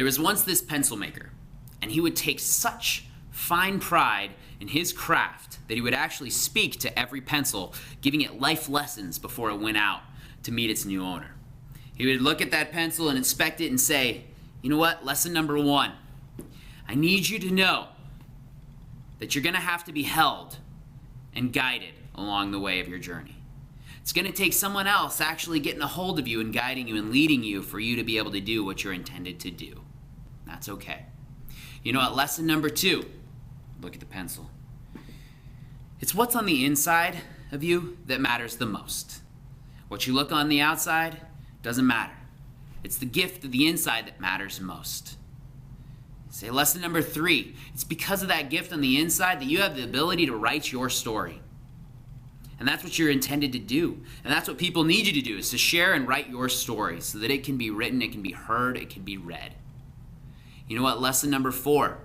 There was once this pencil maker, and he would take such fine pride in his craft that he would actually speak to every pencil, giving it life lessons before it went out to meet its new owner. He would look at that pencil and inspect it and say, you know what, lesson number 1, I need you to know that you're going to have to be held and guided along the way of your journey. It's going to take someone else actually getting a hold of you and guiding you and leading you for you to be able to do what you're intended to do. That's okay. You know what, lesson number 2, look at the pencil. It's what's on the inside of you that matters the most. What you look on the outside doesn't matter. It's the gift of the inside that matters most. Say lesson number 3, it's because of that gift on the inside that you have the ability to write your story. And that's what you're intended to do. And that's what people need you to do, is to share and write your story so that it can be written, it can be heard, it can be read. You know what, lesson number 4,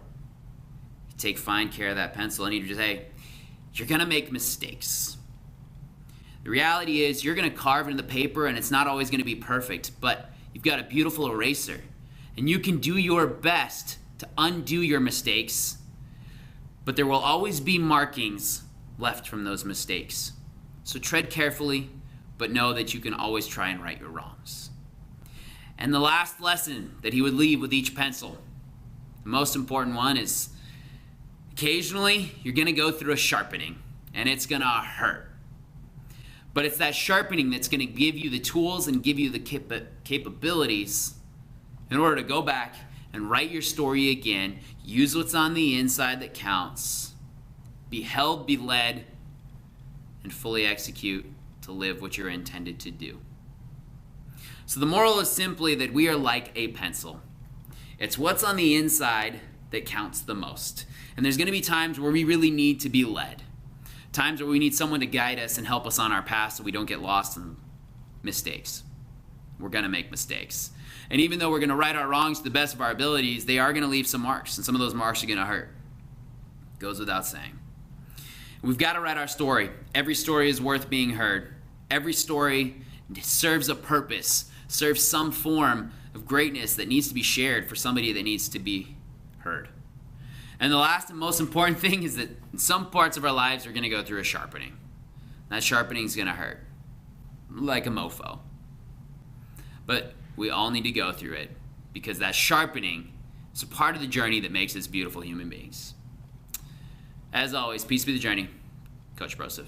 you take fine care of that pencil and you just say, you're gonna make mistakes. The reality is you're gonna carve into the paper and it's not always gonna be perfect, but you've got a beautiful eraser and you can do your best to undo your mistakes, but there will always be markings left from those mistakes. So tread carefully, but know that you can always try and right your wrongs. And the last lesson that he would leave with each pencil, the most important one, is occasionally you're gonna go through a sharpening and it's gonna hurt. But it's that sharpening that's gonna give you the tools and give you the capabilities in order to go back and write your story again, use what's on the inside that counts, be held, be led, and fully execute to live what you're intended to do. So the moral is simply that we are like a pencil. It's what's on the inside that counts the most. And there's going to be times where we really need to be led. Times where we need someone to guide us and help us on our path so we don't get lost in mistakes. We're going to make mistakes. And even though we're going to right our wrongs to the best of our abilities, they are going to leave some marks, and some of those marks are going to hurt. Goes without saying. We've got to write our story. Every story is worth being heard. Every story serves a purpose, serves some form of greatness that needs to be shared for somebody that needs to be heard. And the last and most important thing is that in some parts of our lives we're going to go through a sharpening. That sharpening is going to hurt, like a mofo. But we all need to go through it, because that sharpening is a part of the journey that makes us beautiful human beings. As always, peace be the journey. Coach Broseph.